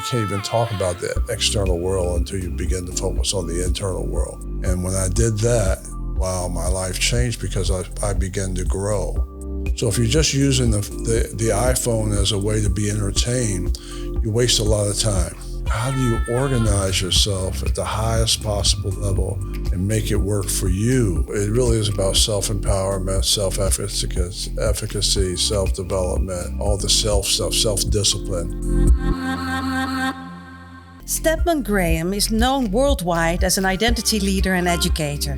you can't even talk about the external world until you begin to focus on the internal world. And when I did that, wow, my life changed because I began to grow. So if you're just using the iPhone as a way to be entertained, you waste a lot of time. How do you organize yourself at the highest possible level and make it work for you? It really is about self-empowerment, self-efficacy, self-development, all the self stuff, self-discipline. Stedman Graham is known worldwide as an identity leader and educator.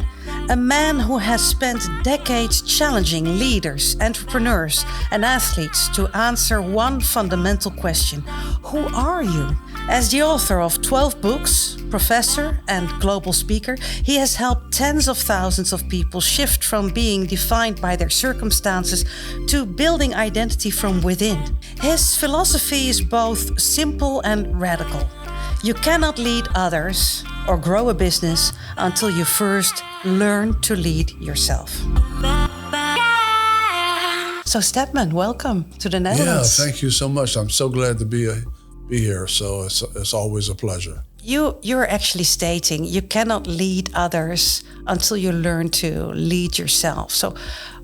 A man who has spent decades challenging leaders, entrepreneurs, and athletes to answer one fundamental question: who are you? As the author of 12 books, professor, and global speaker, he has helped tens of thousands of people shift from being defined by their circumstances to building identity from within. His philosophy is both simple and radical. You cannot lead others or grow a business until you first learn to lead yourself. So Stedman, welcome to the Netherlands. Yeah, thank you so much. I'm so glad to be here. So it's always a pleasure. You're actually stating you cannot lead others until you learn to lead yourself. So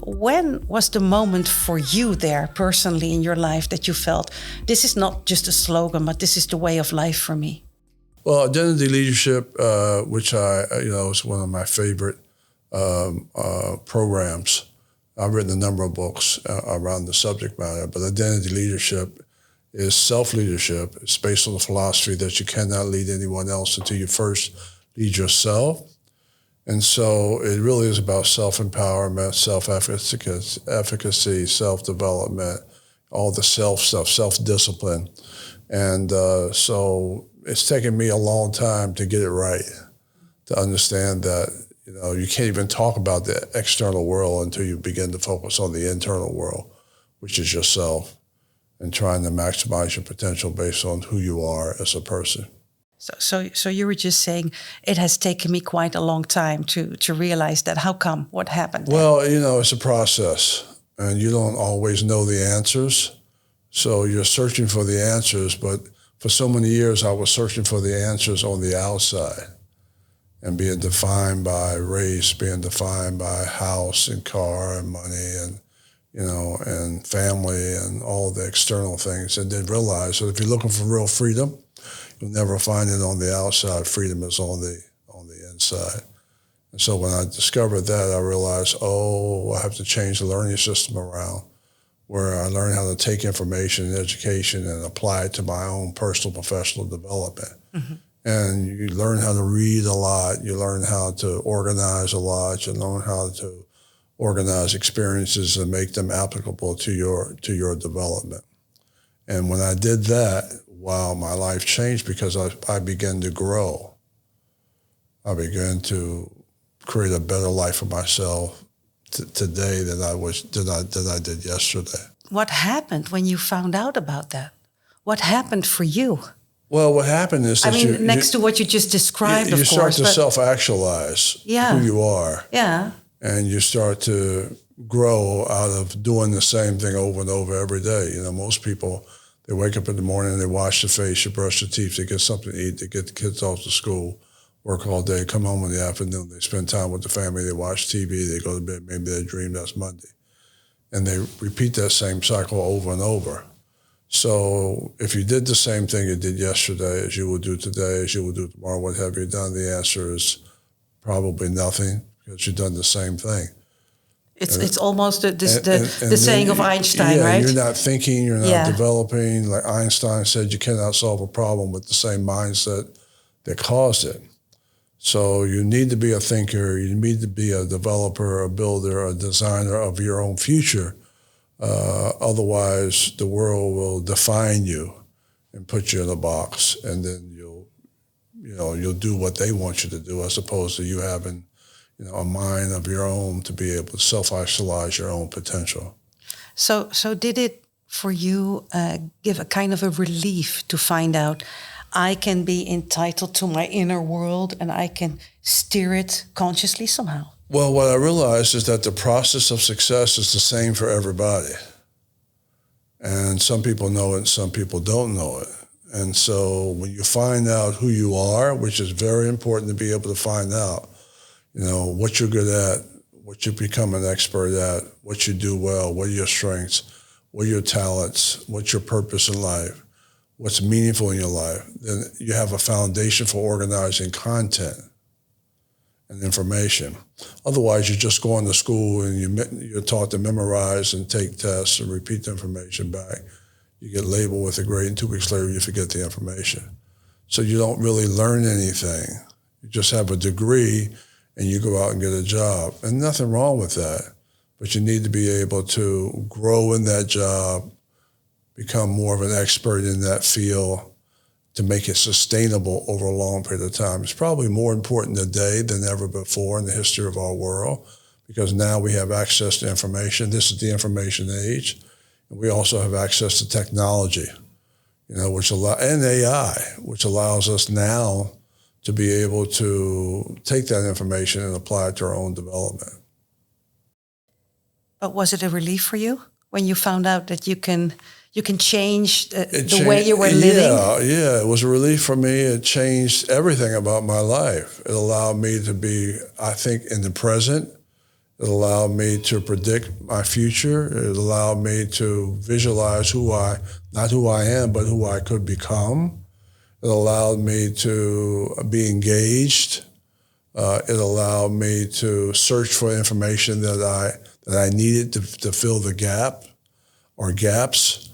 when was the moment for you there personally in your life that you felt this is not just a slogan, but this is the way of life for me? Well, identity leadership, which is one of my favorite programs. I've written a number of books around the subject matter, but identity leadership is self-leadership. It's based on the philosophy that you cannot lead anyone else until you first lead yourself. And so it really is about self-empowerment, self-efficacy, self-development, all the self stuff, self-discipline. And so it's taken me a long time to get it right, to understand that, you can't even talk about the external world until you begin to focus on the internal world, which is yourself, and trying to maximize your potential based on who you are as a person. So you were just saying it has taken me quite a long time to realize that. How come? What happened? Well, it's a process, and you don't always know the answers. So you're searching for the answers, but for so many years I was searching for the answers on the outside and being defined by race, being defined by house and car and money and and family and all the external things, and then realize that if you're looking for real freedom, you'll never find it on the outside. Freedom is on the inside. And so when I discovered that, I realized, I have to change the learning system around, where I learn how to take information and education and apply it to my own personal professional development. Mm-hmm. And you learn how to read a lot, you learn how to organize a lot, you learn how to organize experiences and make them applicable to your development. And when I did that, wow, my life changed because I began to grow. I began to create a better life for myself today than I did yesterday. What happened when you found out about that? What happened for you? Well, what happened is that next to what you just described, you start to self-actualize who you are. Yeah. And you start to grow out of doing the same thing over and over every day. Most people, they wake up in the morning, they wash their face, you brush their teeth, they get something to eat, they get the kids off to school, work all day, come home in the afternoon, they spend time with the family, they watch TV, they go to bed, maybe they dream that's Monday. And they repeat that same cycle over and over. So if you did the same thing you did yesterday, as you will do today, as you will do tomorrow, what have you done? The answer is probably nothing, because you've done the same thing. It's almost the saying of Einstein, right? You're not thinking, you're not developing. Like Einstein said, you cannot solve a problem with the same mindset that caused it. So you need to be a thinker, you need to be a developer, a builder, a designer of your own future. Otherwise, the world will define you and put you in a box, and then you'll do what they want you to do, as opposed to you having a mind of your own to be able to self-actualize your own potential. So did it for you give a kind of a relief to find out I can be entitled to my inner world and I can steer it consciously somehow? Well, what I realized is that the process of success is the same for everybody. And some people know it and some people don't know it. And so when you find out who you are, which is very important to be able to find out, what you're good at, what you become an expert at, what you do well, what are your strengths, what are your talents, what's your purpose in life, what's meaningful in your life, then you have a foundation for organizing content and information. Otherwise, you're just going to school and you're taught to memorize and take tests and repeat the information back. You get labeled with a grade, and 2 weeks later, you forget the information. So you don't really learn anything. You just have a degree, and you go out and get a job. And nothing wrong with that. But you need to be able to grow in that job, become more of an expert in that field to make it sustainable over a long period of time. It's probably more important today than ever before in the history of our world, because now we have access to information. This is the information age. And we also have access to technology, and AI, which allows us now to be able to take that information and apply it to our own development. But was it a relief for you when you found out that you can change the way you were living? Yeah, it was a relief for me. It changed everything about my life. It allowed me to be, I think, in the present. It allowed me to predict my future. It allowed me to visualize not who I am, but who I could become. It allowed me to be engaged. It allowed me to search for information that I needed to fill the gap or gaps.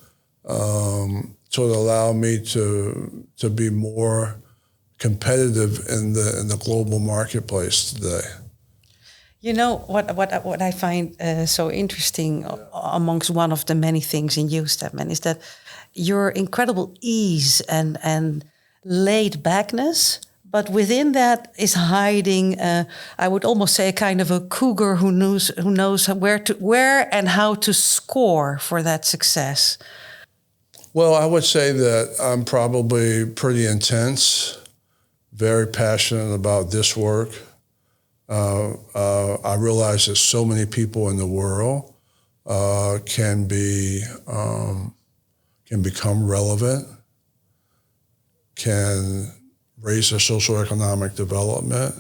So it allowed me to be more competitive in the global marketplace today. You know what I find so interesting amongst one of the many things in you, Stedman, is that your incredible ease and laid backness, but within that is hiding, I would almost say, a kind of a cougar who knows where and how to score for that success. Well, I would say that I'm probably pretty intense, very passionate about this work. I realize that so many people in the world can become relevant, can raise their socioeconomic development,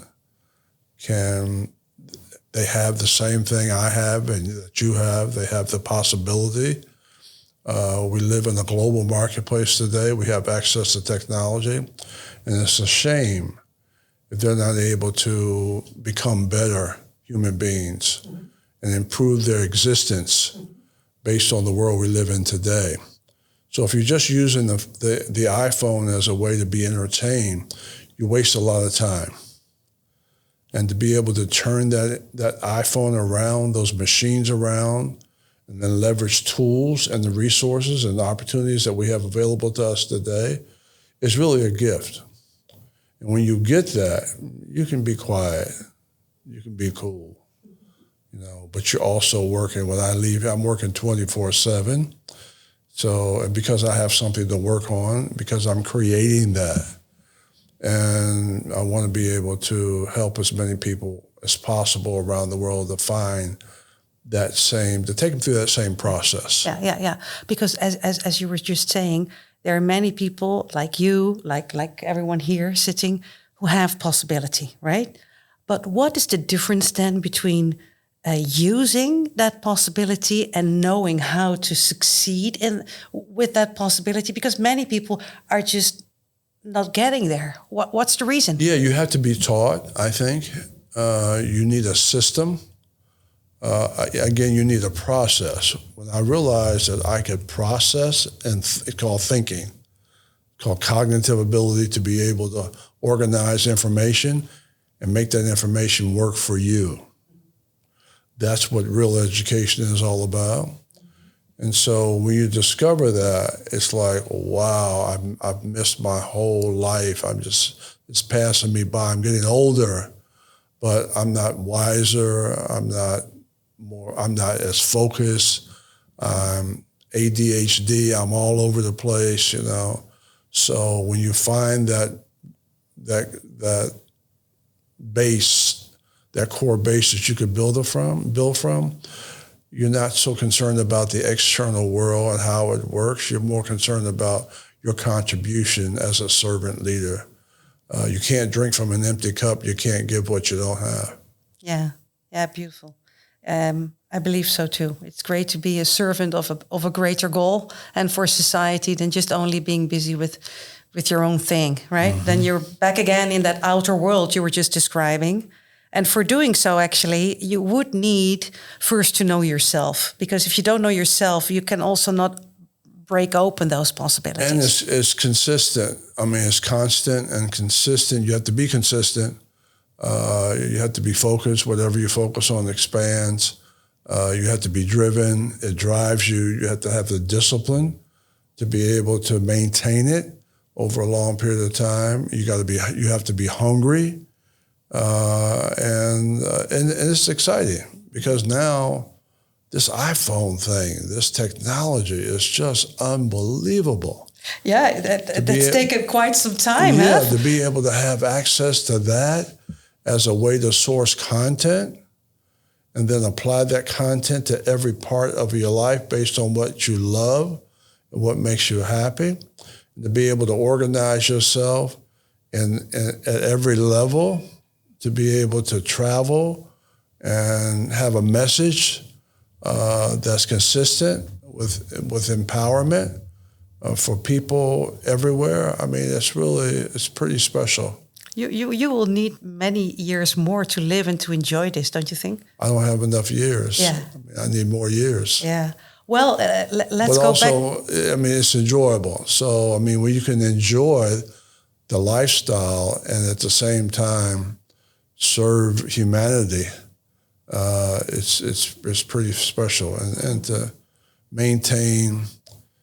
they have the same thing I have and that you have. They have the possibility. We live in a global marketplace today. We have access to technology, and it's a shame if they're not able to become better human beings and improve their existence based on the world we live in today. So if you're just using the iPhone as a way to be entertained, you waste a lot of time. And to be able to turn that iPhone around, those machines around, and then leverage tools and the resources and the opportunities that we have available to us today is really a gift. And when you get that, you can be quiet, you can be cool, but you're also working. When I leave, I'm working 24/7. So, and because I have something to work on, because I'm creating that, and I want to be able to help as many people as possible around the world to find to take them through that same process. Yeah. Because as you were just saying, there are many people like you, like everyone here sitting, who have possibility, right? But what is the difference then between using that possibility and knowing how to succeed with that possibility? Because many people are just not getting there. What's the reason? Yeah, you have to be taught, I think. You need a system. Again, you need a process. When I realized that I could process, and it's called thinking, called cognitive ability to be able to organize information and make that information work for you. That's what real education is all about. And so when you discover that, it's like, wow, I've missed my whole life. It's passing me by. I'm getting older, but I'm not wiser. I'm not as focused. I'm ADHD. I'm all over the place, So when you find that base, that core base that you could build from, you're not so concerned about the external world and how it works. You're more concerned about your contribution as a servant leader. You can't drink from an empty cup. You can't give what you don't have. Yeah, beautiful. I believe so too. It's great to be a servant of a greater goal and for society than just only being busy with your own thing, right? Mm-hmm. Then you're back again in that outer world you were just describing. And for doing so, actually, you would need first to know yourself. Because if you don't know yourself, you can also not break open those possibilities. And it's consistent. I mean, it's constant and consistent. You have to be consistent. You have to be focused. Whatever you focus on expands. You have to be driven. It drives you. You have to have the discipline to be able to maintain it over a long period of time. You have to be hungry. And it's exciting because now this iPhone thing, this technology is just unbelievable. Yeah, that's taken quite some time. Yeah, to be able to have access to that as a way to source content and then apply that content to every part of your life based on what you love and what makes you happy. And to be able to organize yourself at every level, to be able to travel and have a message that's consistent with empowerment for people everywhere. I mean, it's pretty special. You will need many years more to live and to enjoy this, don't you think? I don't have enough years. Yeah. I need more years. Yeah. Well, let's but go also, back. I mean, it's enjoyable. So, I mean, when you can enjoy the lifestyle and at the same time serve humanity, it's pretty special. And to maintain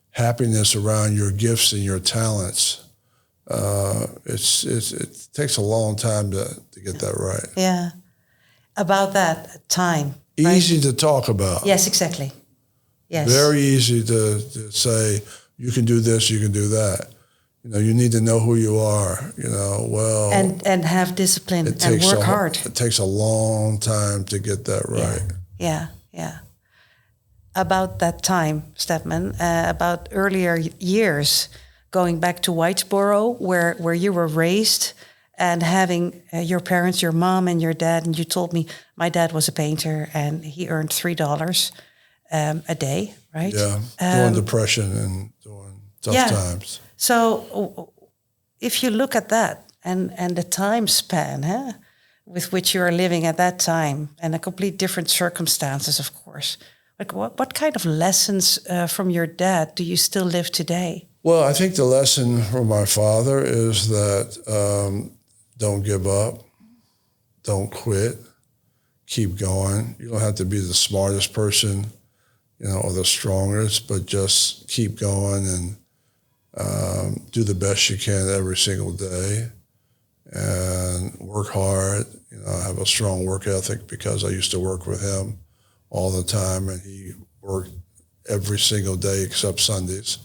happiness around your gifts and your talents, it takes a long time to get that right. Yeah. About that time. Easy to talk about. Yes, exactly. Yes. Very easy to say, you can do this, you can do that. You need to know who you are, well. And have discipline and work hard. It takes a long time to get that right. Yeah. About that time, Stedman, about earlier years, going back to Whitesboro, where you were raised, and having your parents, your mom and your dad, and you told me my dad was a painter and he earned $3 a day, right? Yeah, during depression and during tough times. So if you look at that and the time span with which you are living at that time and a complete different circumstances, of course, like what kind of lessons from your dad do you still live today? Well, I think the lesson from my father is that don't give up, don't quit, keep going. You don't have to be the smartest person, or the strongest, but just keep going and do the best you can every single day and work hard. I have a strong work ethic because I used to work with him all the time, and he worked every single day except Sundays,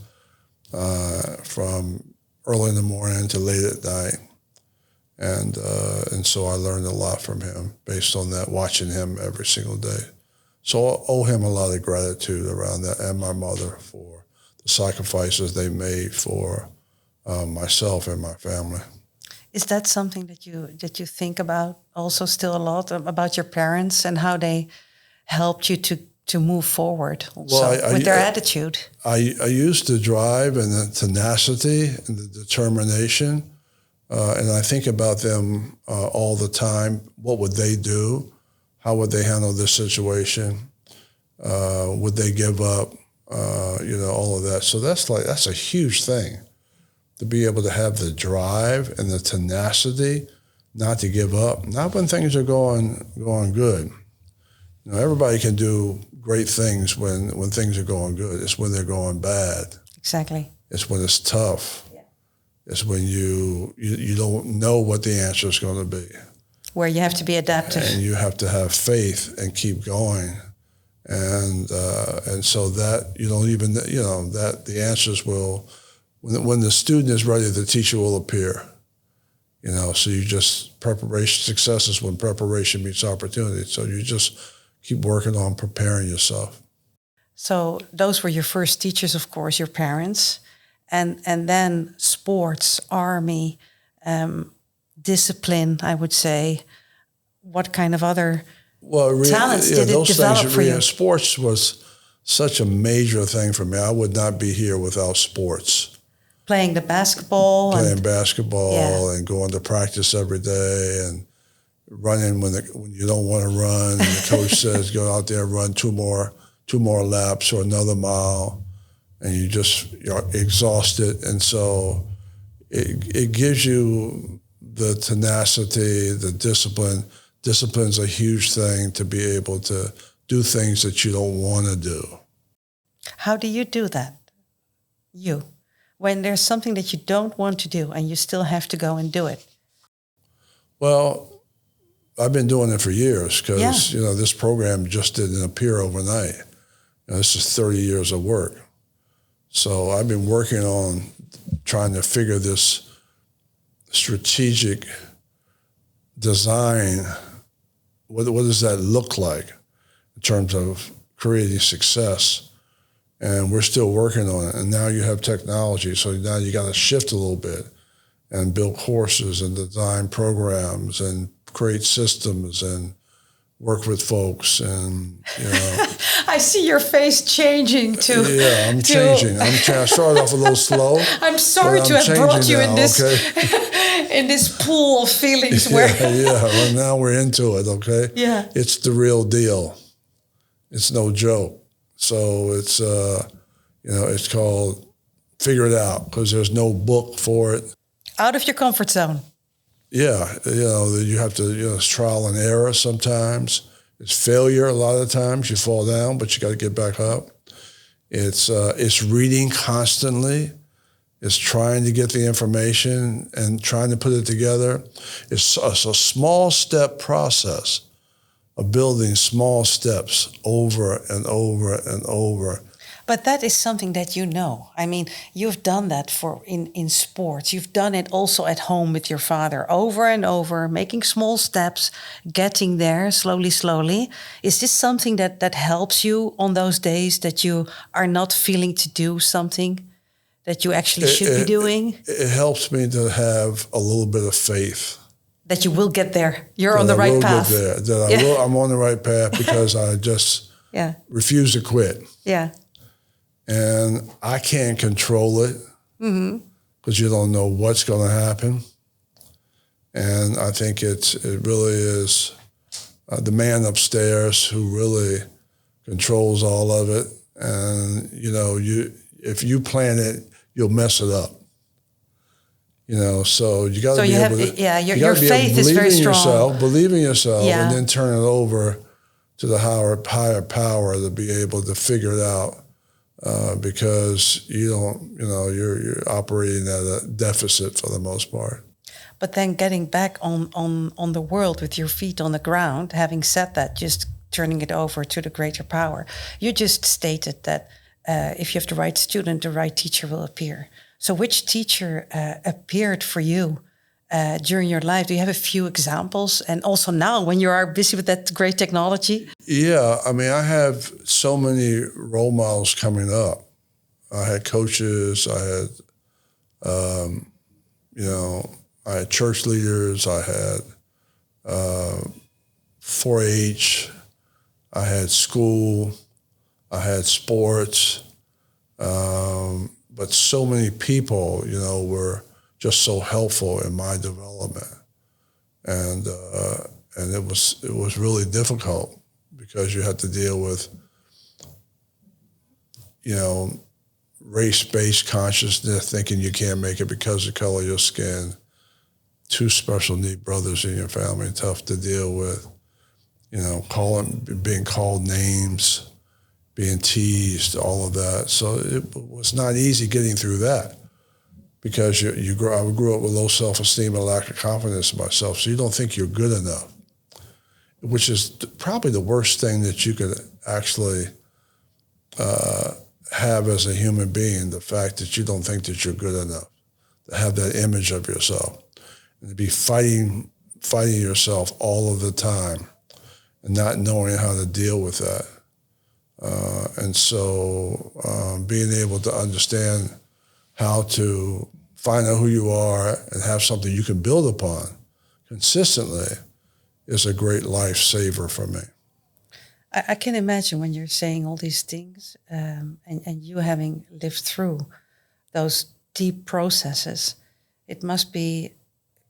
from early in the morning to late at night. And so I learned a lot from him based on that, watching him every single day. So I owe him a lot of gratitude around that, and my mother for the sacrifices they made for myself and my family. Is that something that you think about also still a lot, about your parents and how they helped you to move forward also with their attitude? I used to drive and the tenacity and the determination, and I think about them all the time. What would they do? How would they handle this situation? Would they give up? All of that. So that's a huge thing, to be able to have the drive and the tenacity, not to give up, not when things are going good. Everybody can do great things when things are going good. It's when they're going bad. Exactly. It's when it's tough. Yeah. It's when you don't know what the answer is going to be. Where you have to be adaptive. And you have to have faith and keep going. And so that you don't even, that the answers will, when the student is ready, the teacher will appear. So you just, success is when preparation meets opportunity. So you just keep working on preparing yourself. So those were your first teachers, of course, your parents. and then sports, army, discipline, I would say. What kind of other talents did it develop for you? Sports was such a major thing for me. I would not be here without sports. Playing basketball and going to practice every day and running when you don't want to run and the coach says go out there and run two more laps or another mile, and you're exhausted, and so it gives you the tenacity, the discipline. Discipline's a huge thing to be able to do things that you don't want to do. How do you do that? When there's something that you don't want to do and you still have to go and do it? Well, I've been doing it for years because, this program just didn't appear overnight. This is 30 years of work. So I've been working on trying to figure this strategic design. What does that look like in terms of creating success? And we're still working on it. And now you have technology, so now you got to shift a little bit and build courses and design programs and create systems and work with folks. And I see your face changing too. Yeah, I'm changing. I started off a little slow. I'm sorry to have brought you now, in this in this pool of feelings. Well, now we're into it. Okay. Yeah. It's the real deal. It's no joke. So it's, it's called Figure It Out because there's no book for it. Out of your comfort zone. Yeah. You have to, it's trial and error sometimes. It's failure a lot of times. You fall down, but you got to get back up. It's reading constantly. It's trying to get the information and trying to put it together. It's a small step process of building small steps over and over and over. But that is something that you know. I mean, you've done that in sports. You've done it also at home with your father, over and over, making small steps, getting there slowly. Is this something that helps you on those days that you are not feeling to do something that you actually should be doing? It helps me to have a little bit of faith. That you will get there. You're on the right path. I'm on the right path because I just refuse to quit. Yeah. And I can't control it because you don't know what's going to happen. And I think it really is the man upstairs who really controls all of it. And, if you plan it, you'll mess it up. So you got to be able to. Your faith is very strong. Believe in yourself, and then turn it over to the higher power to be able to figure it out. Because you're operating at a deficit for the most part. But then getting back on the world with your feet on the ground, having said that, just turning it over to the greater power. You just stated that if you have the right student, the right teacher will appear. So which teacher appeared for you during your life? Do you have a few examples? And also now when you are busy with that great technology? Yeah, I mean, I have so many role models coming up. I had coaches, I had, I had church leaders, I had 4-H, I had school, I had sports, but so many people, were just so helpful in my development, and it was really difficult because you had to deal with, race-based consciousness, thinking you can't make it because of the color of your skin, 2 special need brothers in your family, tough to deal with, being called names, being teased, all of that. So it was not easy getting through that because I grew up with low self-esteem and lack of confidence in myself. So you don't think you're good enough, which is probably the worst thing that you could actually have as a human being, the fact that you don't think that you're good enough, to have that image of yourself and to be fighting yourself all of the time and not knowing how to deal with that. And so being able to understand how to find out who you are and have something you can build upon consistently is a great lifesaver for me. I can imagine when you're saying all these things, and you having lived through those deep processes, it must be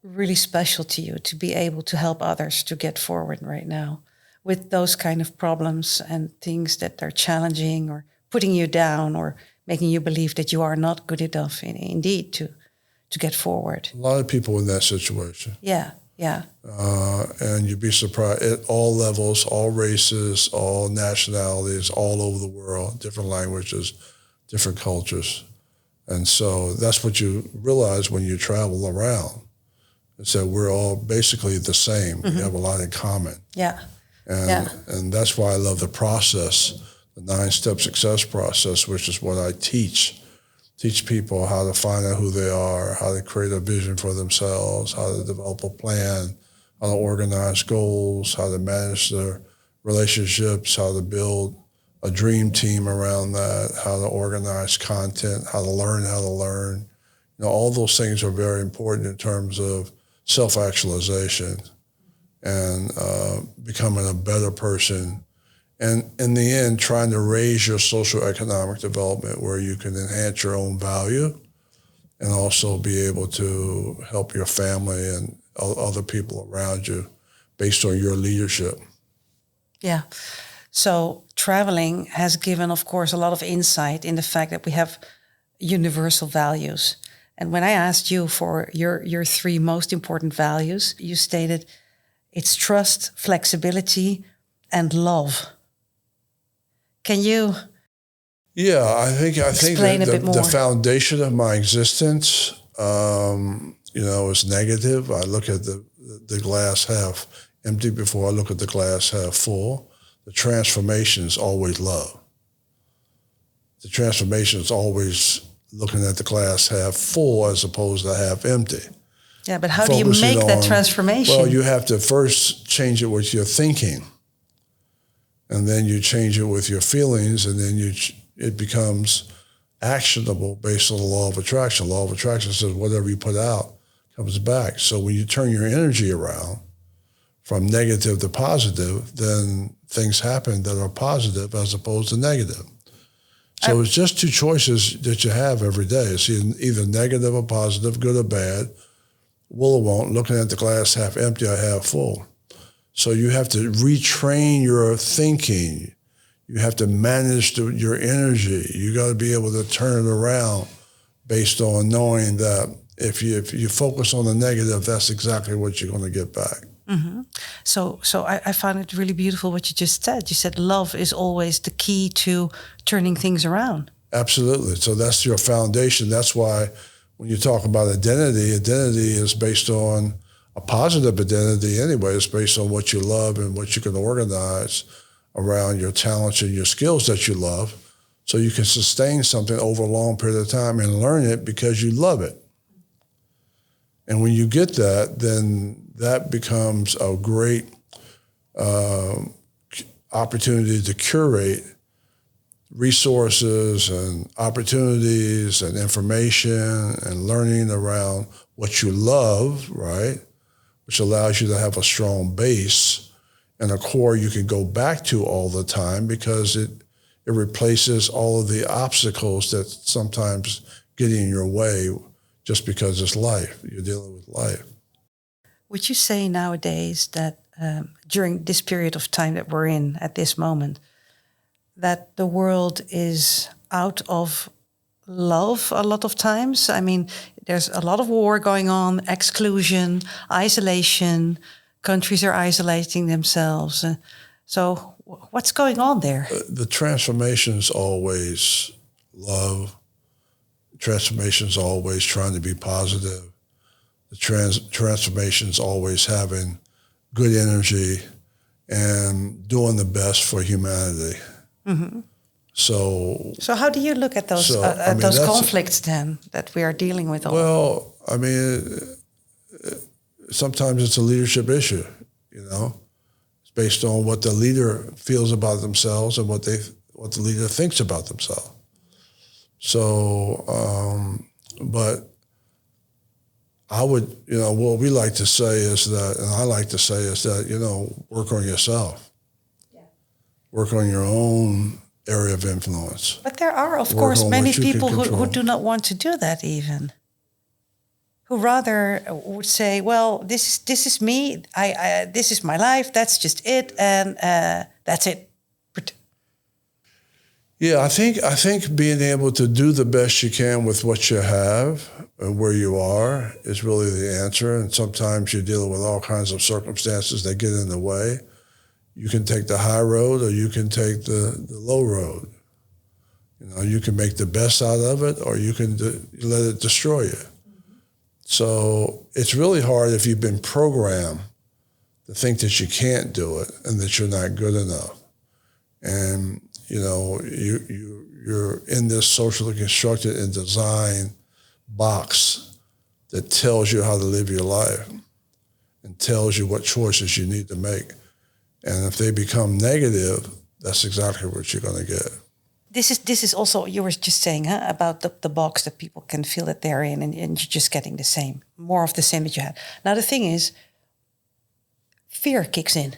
really special to you to be able to help others to get forward right now with those kind of problems and things that are challenging or putting you down or making you believe that you are not good enough indeed to get forward. A lot of people in that situation. Yeah. And you'd be surprised at all levels, all races, all nationalities, all over the world, different languages, different cultures. And so that's what you realize when you travel around. Is that we're all basically the same. Mm-hmm. We have a lot in common. Yeah. And that's why I love the process, the 9-step success process, which is what I teach people how to find out who they are, how to create a vision for themselves, how to develop a plan, how to organize goals, how to manage their relationships, how to build a dream team around that, how to organize content, how to learn. You know, all those things are very important in terms of self-actualization and becoming a better person. And in the end, trying to raise your social economic development where you can enhance your own value and also be able to help your family and other people around you based on your leadership. Yeah. So traveling has given, of course, a lot of insight in the fact that we have universal values. And when I asked you for your 3 most important values, you stated it's trust, flexibility, and love. Can you I think that the foundation of my existence, is negative. I look at the glass half empty before I look at the glass half full. The transformation is always love. The transformation is always looking at the glass half full as opposed to half empty. Yeah, but how do you make that transformation? Well, you have to first change it with your thinking, and then you change it with your feelings, and then it becomes actionable based on the law of attraction. Law of attraction says whatever you put out comes back. So when you turn your energy around from negative to positive, then things happen that are positive as opposed to negative. So it's just 2 choices that you have every day. It's either negative or positive, good or bad, will or won't, looking at the glass half empty or half full. So you have to retrain your thinking. You have to manage your energy. You got to be able to turn it around based on knowing that if you focus on the negative, that's exactly what you're going to get back. Mm-hmm. So I found it really beautiful what you just said. You said love is always the key to turning things around. Absolutely. So that's your foundation. That's why when you talk about identity is based on a positive identity anyway. It's based on what you love and what you can organize around your talents and your skills that you love. So you can sustain something over a long period of time and learn it because you love it. And when you get that, then that becomes a great opportunity to curate resources and opportunities and information and learning around what you love, right? Which allows you to have a strong base and a core you can go back to all the time because it replaces all of the obstacles that sometimes get in your way just because it's life. You're dealing with life. Would you say nowadays that during this period of time that we're in at this moment, that the world is out of love a lot of times? I mean, there's a lot of war going on, exclusion, isolation, countries are isolating themselves. So what's going on there? The transformation is always love. Transformation is always trying to be positive. The transformation is always having good energy and doing the best for humanity. Mm-hmm. So how do you look at those those conflicts then that we are dealing with? Well, I mean, sometimes it's a leadership issue. It's based on what the leader feels about themselves and what the leader thinks about themselves. So but I would, what we like to say is that, and I like to say is that, work on yourself. Yeah. Work on your own area of influence. But there are, of course, many people who do not want to do that even. Who rather would say, well, this is me, this is my life, that's just it, and that's it. Yeah, I think being able to do the best you can with what you have and where you are is really the answer. And sometimes you're dealing with all kinds of circumstances that get in the way. You can take the high road or you can take the low road. You can make the best out of it or you can let it destroy you. Mm-hmm. So it's really hard if you've been programmed to think that you can't do it and that you're not good enough. And you're in this socially constructed and designed box that tells you how to live your life and tells you what choices you need to make. And if they become negative, that's exactly what you're going to get. This is also, you were just saying about the box that people can feel that they're in and you're just getting the same, more of the same that you had. Now the thing is, fear kicks in.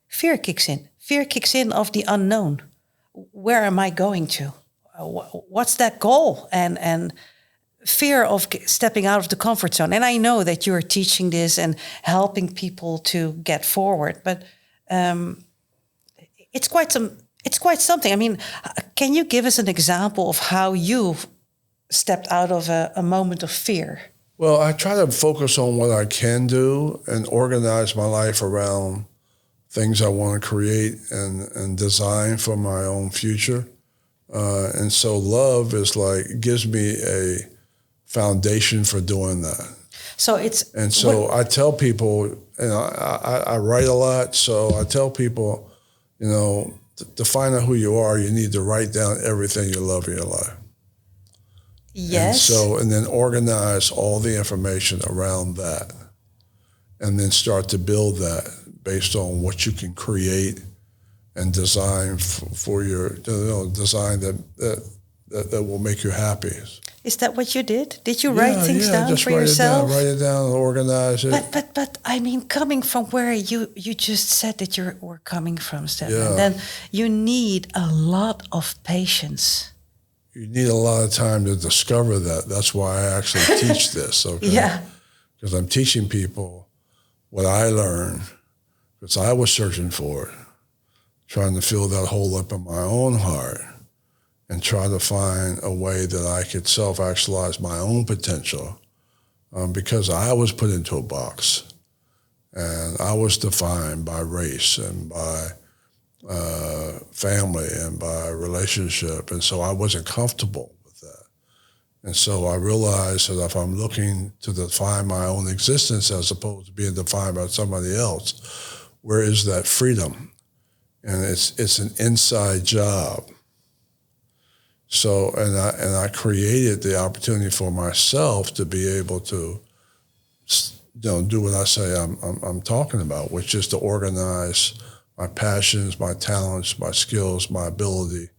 Fear kicks in of the unknown. Where am I going to? What's that goal? And fear of stepping out of the comfort zone. And I know that you're teaching this and helping people to get forward, but it's quite something. I mean, can you give us an example of how you've stepped out of a moment of fear? Well, I try to focus on what I can do and organize my life around things I want to create and design for my own future. And so love is gives me a foundation for doing that. So I tell people, I write a lot. So I tell people, to find out who you are, you need to write down everything you love in your life. Yes. And then organize all the information around that and then start to build that based on what you can create and design for your design that will make you happy. Is that what you did? Did you write things down for yourself? Write it down, organize it. But I mean, coming from where you just said that you were coming from, Stedman, Yeah. then you need a lot of patience. You need a lot of time to discover that. That's why I actually teach this. Okay? Yeah. Because I'm teaching people what I learned, because I was searching for it, trying to fill that hole up in my own heart and try to find a way that I could self-actualize my own potential, because I was put into a box and I was defined by race and by family and by relationship. And so I wasn't comfortable with that. And so I realized that if I'm looking to define my own existence as opposed to being defined by somebody else, where is that freedom? And it's an inside job. So, and I created the opportunity for myself to be able to, do what I say I'm talking about, which is to organize my passions, my talents, my skills, my ability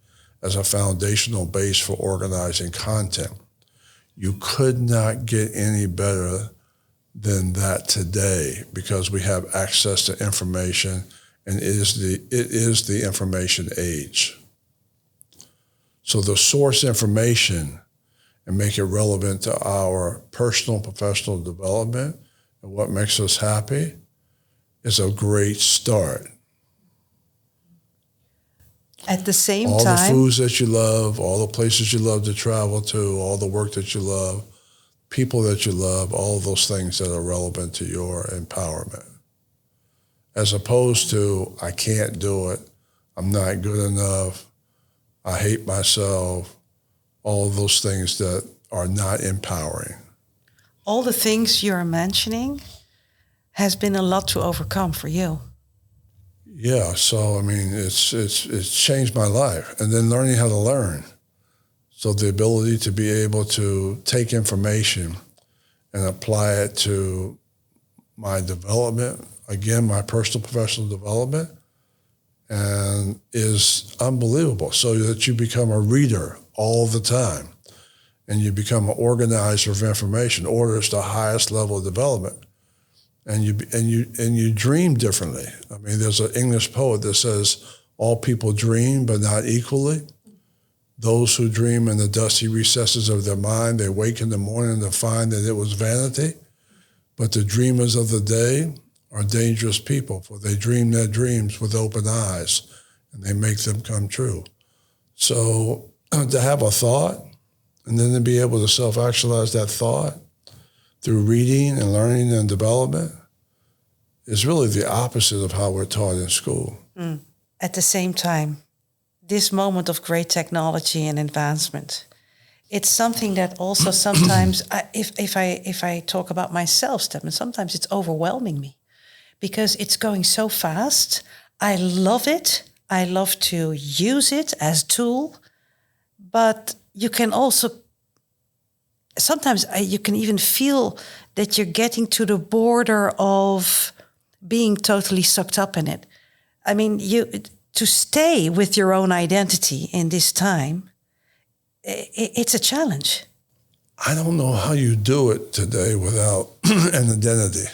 as a foundational base for organizing content. You could not get any better than that today because we have access to information, and it is the information age. So the source information and make it relevant to our personal, professional development and what makes us happy is a great start. At the same all time, the foods that you love, all the places you love to travel to, all the work that you love, people that you love, all of those things that are relevant to your empowerment. As opposed to, I can't do it, I'm not good enough, I hate myself, all of those things that are not empowering. all the things you're mentioning has been a lot to overcome for you. Yeah, so I mean, it's changed my life, and then learning how to learn. So the ability to be able to take information and apply it to my development, again, my personal professional development, and is unbelievable. So that you become a reader all the time. and you become an organizer of information. Order is the highest level of development. And you dream differently. I mean, there's an English poet that says, all people dream, but not equally. Those who dream in the dusty recesses of their mind, they wake in the morning to find that it was vanity. But the dreamers of the day are dangerous people, for they dream their dreams with open eyes, and they make them come true. So to have a thought, and then to be able to self-actualize that thought through reading and learning and development is really the opposite of how we're taught in school. At the same time, this moment of great technology and advancement, it's something that also sometimes, if I talk about myself, Stedman, sometimes it's overwhelming me because it's going so fast. I love it. I love to use it as a tool, but you can also, sometimes you can even feel that you're getting to the border of being totally sucked up in it. I mean, to stay with your own identity in this time, it's a challenge. I don't know how you do it today without an identity.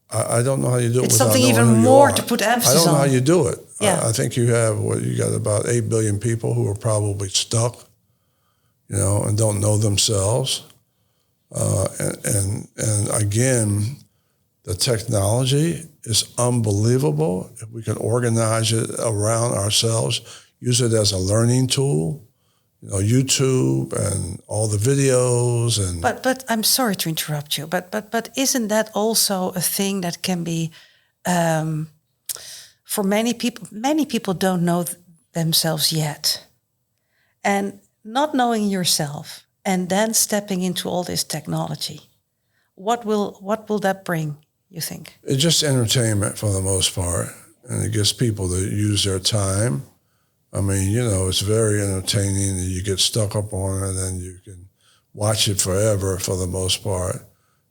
I don't know how you do it it's without something knowing even who you more are. to put emphasis I don't know on. how you do it. Yeah. I think you got about 8 billion people who are probably stuck, and don't know themselves. And again, the technology is unbelievable. If we can organize it around ourselves, use it as a learning tool, YouTube and all the videos and. But I'm sorry to interrupt you. But isn't that also a thing that can be, for many people? Many people don't know themselves yet, and not knowing yourself, and then stepping into all this technology. What will that bring, you think? It's just entertainment for the most part, and it gets people to use their time. I mean, it's very entertaining, and you get stuck up on it, and you can watch it forever for the most part.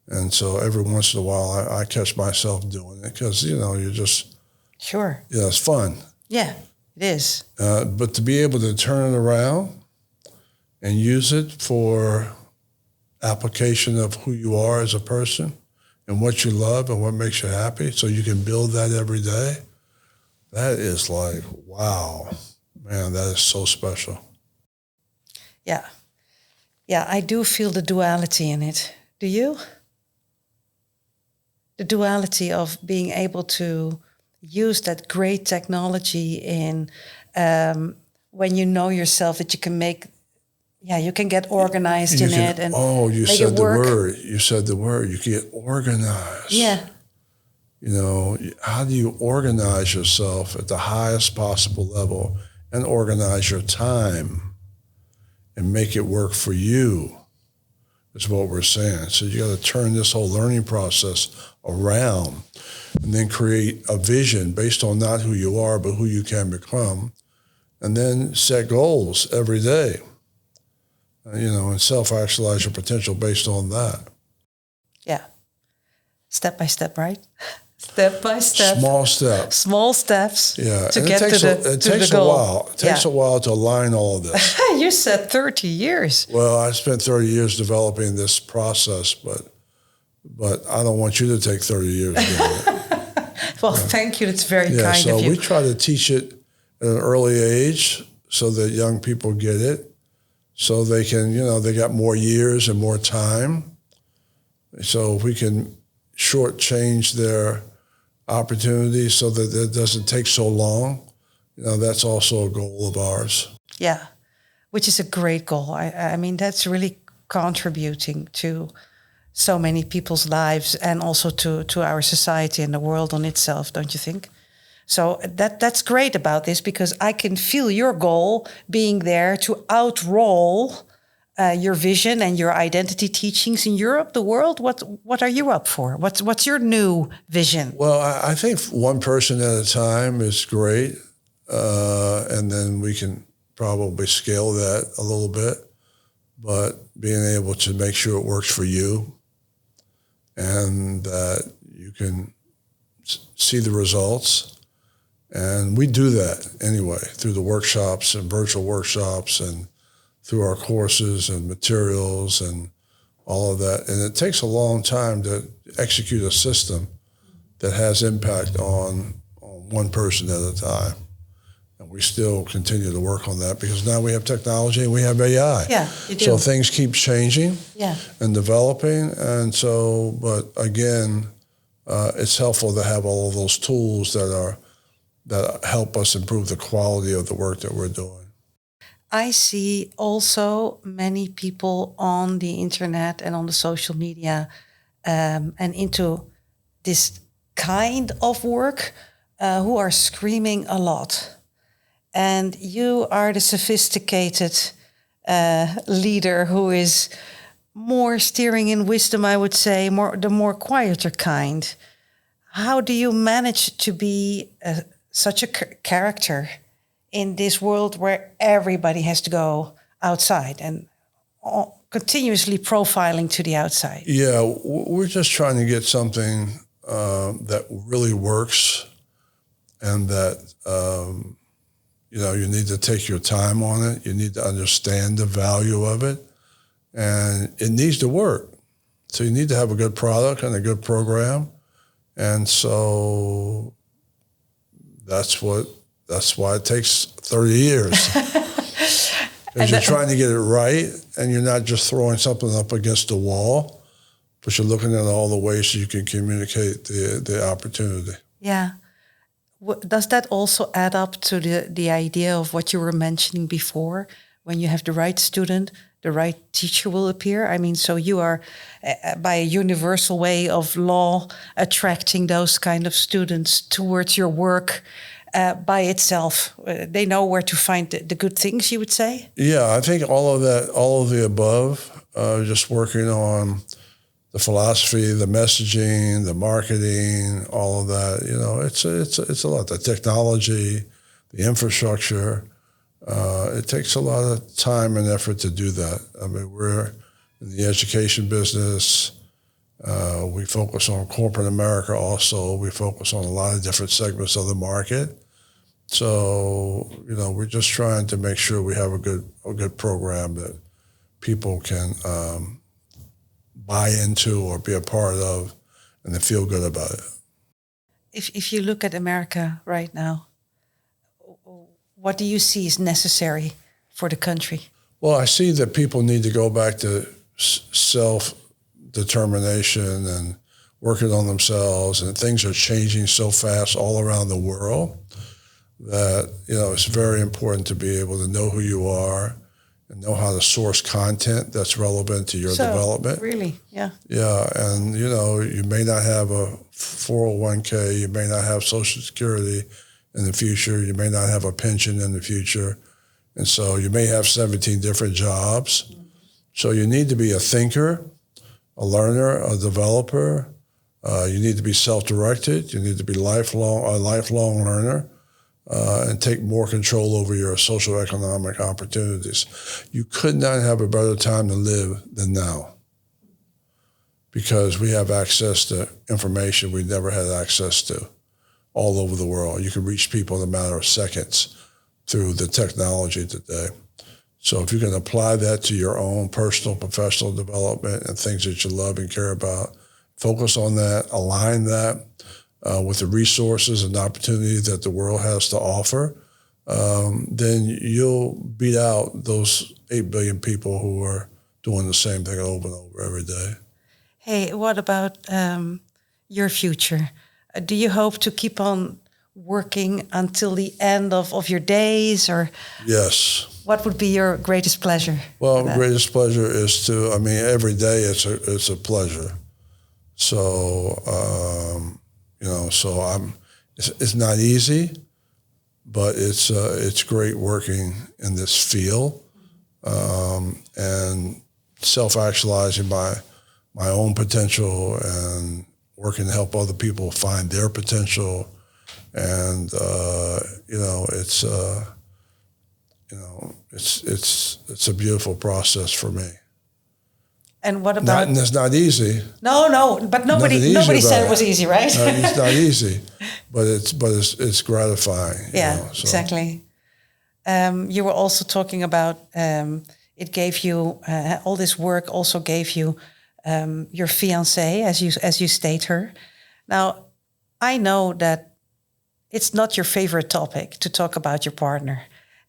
And so every once in a while, I catch myself doing it because, you're just... Sure. Yeah, it's fun. Yeah, it is. But to be able to turn it around and use it for application of who you are as a person and what you love and what makes you happy so you can build that every day, that is like, wow, man, that is so special. Yeah. Yeah, I do feel the duality in it. Do you? The duality of being able to use that great technology in when you know yourself, that you can make, you can get organized in it and you make said it the work. word. You said the word. You get organized. Yeah. How do you organize yourself at the highest possible level and organize your time and make it work for you is what we're saying. So you got to turn this whole learning process around and then create a vision based on not who you are, but who you can become, and then set goals every day, and self-actualize your potential based on that. Yeah. Step by step, right? Step by step. Small steps. Small steps. Yeah. To and get to the it takes goal. a while. It takes a while to align all of this. You said 30 years. Well, I spent 30 years developing this process, but I don't want you to take 30 years doing it. Well, thank you. That's very kind of you. So we try to teach it at an early age so that young people get it, so they can, they got more years and more time. So if we can shortchange their opportunities so that it doesn't take so long, that's also a goal of ours. Yeah, which is a great goal. I mean, that's really contributing to so many people's lives and also to our society and the world on itself, don't you think? So that's great about this, because I can feel your goal being there to outroll your vision and your identity teachings in Europe, the world. What are you up for? What's your new vision? Well, I think one person at a time is great, and then we can probably scale that a little bit. But being able to make sure it works for you and that you can see the results. And we do that anyway through the workshops and virtual workshops and through our courses and materials and all of that. And it takes a long time to execute a system that has impact on one person at a time. And we still continue to work on that because now we have technology and we have AI. Yeah, you do. So things keep changing Yeah. and developing. And so, but again, it's helpful to have all of those tools that help us improve the quality of the work that we're doing. I see also many people on the internet and on the social media and into this kind of work who are screaming a lot. And you are the sophisticated leader who is more steering in wisdom, I would say, the more quieter kind. How do you manage to be such a character in this world where everybody has to go outside and continuously profiling to the outside? Yeah, we're just trying to get something that really works and that, you need to take your time on it. You need to understand the value of it. And it needs to work. So you need to have a good product and a good program. And so that's why it takes 30 years. Because you're trying to get it right, and you're not just throwing something up against the wall, but you're looking at all the ways you can communicate the opportunity. Yeah. Does that also add up to the idea of what you were mentioning before? When you have the right student, the right teacher will appear. I mean, so you are, by a universal way of law, attracting those kind of students towards your work by itself. They know where to find the good things, you would say? Yeah, I think all of that, all of the above, just working on the philosophy, the messaging, the marketing, all of that, it's a lot. The technology, the infrastructure. It takes a lot of time and effort to do that. I mean, we're in the education business. We focus on corporate America also. We focus on a lot of different segments of the market. So, we're just trying to make sure we have a good program that people can buy into or be a part of and they feel good about it. If you look at America right now, what do you see is necessary for the country? Well, I see that people need to go back to self-determination and working on themselves, and things are changing so fast all around the world that, it's very important to be able to know who you are and know how to source content that's relevant to your development. Really, yeah. Yeah, and, you may not have a 401k, you may not have Social Security in the future, you may not have a pension in the future, and so you may have 17 different jobs. So you need to be a thinker, a learner, a developer. You need to be self-directed. You need to be a lifelong learner, and take more control over your social economic opportunities. You could not have a better time to live than now, because we have access to information we never had access to all over the world. You can reach people in a matter of seconds through the technology today. So if you can apply that to your own personal, professional development and things that you love and care about, focus on that, align that with the resources and opportunities that the world has to offer, then you'll beat out those 8 billion people who are doing the same thing over and over every day. Hey, what about your future? Do you hope to keep on working until the end of your days, or? Yes. What would be your greatest pleasure? Well, greatest pleasure is every day it's a pleasure. So, it's not easy, but it's great working in this field, and self-actualizing my own potential and working to help other people find their potential. And, it's a beautiful process for me. And what about? It's not easy. No, but nobody said it was easy, right? It's not easy, but it's gratifying. Yeah, exactly. You were also talking about it gave you all this work. Also gave you your fiancée, as you state her. Now, I know that it's not your favorite topic to talk about your partner,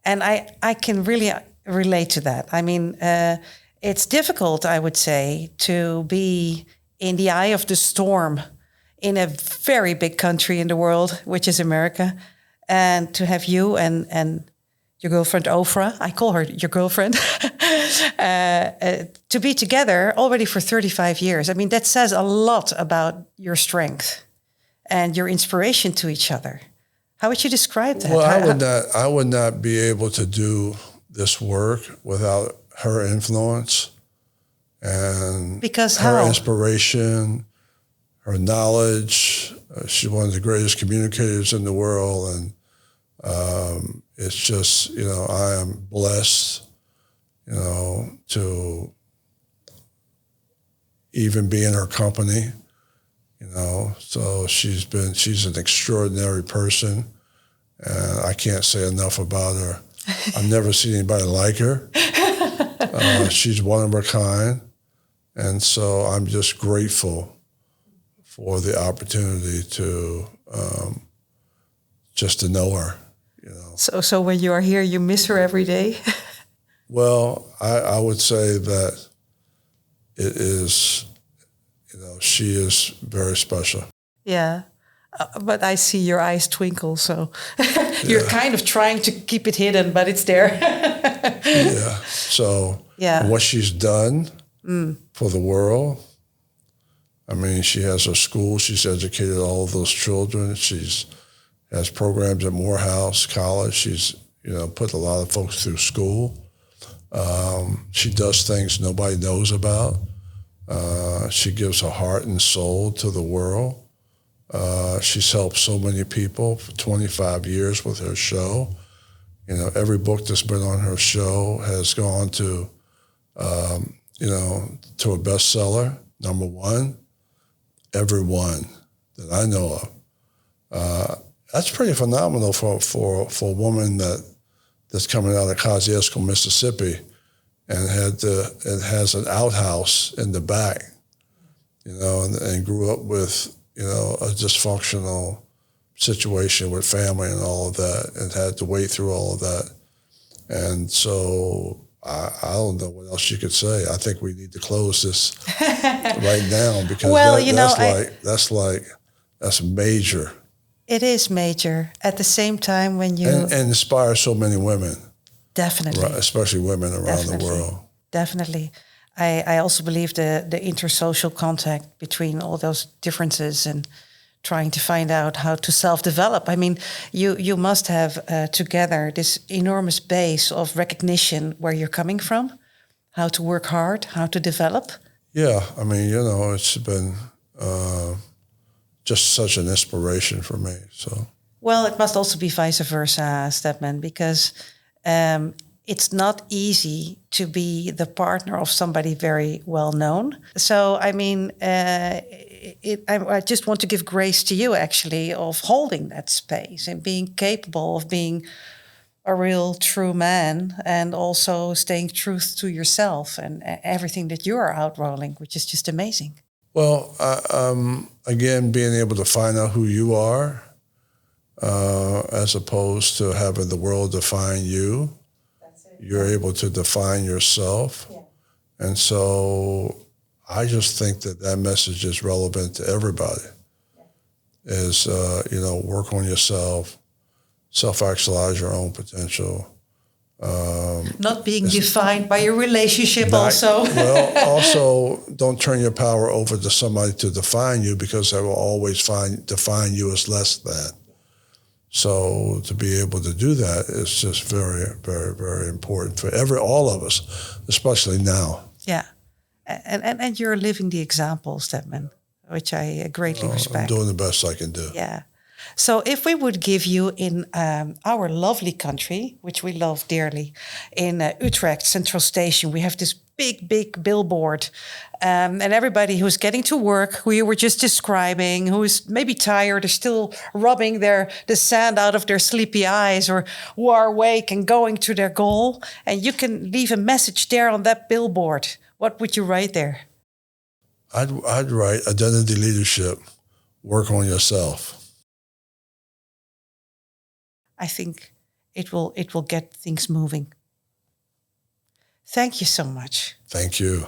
and I can really relate to that. I mean, it's difficult, I would say, to be in the eye of the storm in a very big country in the world, which is America, and to have you and your girlfriend Oprah, I call her your girlfriend, to be together already for 35 years. I mean, that says a lot about your strength and your inspiration to each other. How would you describe that? Well, I would not be able to do this work without her influence and because her how? inspiration, her knowledge. She's one of the greatest communicators in the world, and it's just, I am blessed, to even be in her company, So she's an extraordinary person, and I can't say enough about her. I've never seen anybody like her. She's one of a kind, and so I'm just grateful for the opportunity to just to know her. So when you are here, you miss her every day? Well, I would say that it is, she is very special. Yeah. But I see your eyes twinkle, so you're kind of trying to keep it hidden, but it's there. Yeah. So what she's done for the world, I mean, she has her school. She's educated all of those children. She's has programs at Morehouse College. She's, put a lot of folks through school. She does things nobody knows about. She gives her heart and soul to the world. She's helped so many people for 25 years with her show. Every book that's been on her show has gone to, to a bestseller, number one. Every one that I know of. That's pretty phenomenal for a woman that's coming out of Kosciuszko, Mississippi, and it has an outhouse in the back, and grew up with, a dysfunctional situation with family and all of that, and had to wait through all of that. And so I don't know what else you could say. I think we need to close this right now, because that's major. It is major. At the same time, when you... And inspire so many women. Definitely. Especially women around the world. Definitely. I also believe the intersocial contact between all those differences and trying to find out how to self-develop. I mean, you must have together this enormous base of recognition where you're coming from, how to work hard, how to develop. Yeah, I mean, it's been just such an inspiration for me. So. Well, it must also be vice versa, Stedman, because it's not easy to be the partner of somebody very well known. So, I mean, I just want to give grace to you, actually, of holding that space and being capable of being a real true man, and also staying true to yourself and everything that you are outrolling, which is just amazing. Well, again, being able to find out who you are, as opposed to having the world define you. You're able to define yourself. Yeah. And so I just think that message is relevant to everybody. Yeah. Is, work on yourself, self-actualize your own potential. Not being defined by your relationship also. Well, also don't turn your power over to somebody to define you, because they will always define you as less than. So to be able to do that is just very, very, very important for all of us, especially now. Yeah. And you're living the example, Stedman, which I greatly respect. I'm doing the best I can do. Yeah. So if we would give you in our lovely country, which we love dearly, in Utrecht Central Station, we have this big billboard. And everybody who's getting to work, who you were just describing, who is maybe tired or still rubbing the sand out of their sleepy eyes, or who are awake and going to their goal, and you can leave a message there on that billboard. What would you write there? I'd write identity leadership, work on yourself. I think it will get things moving. Thank you so much. Thank you.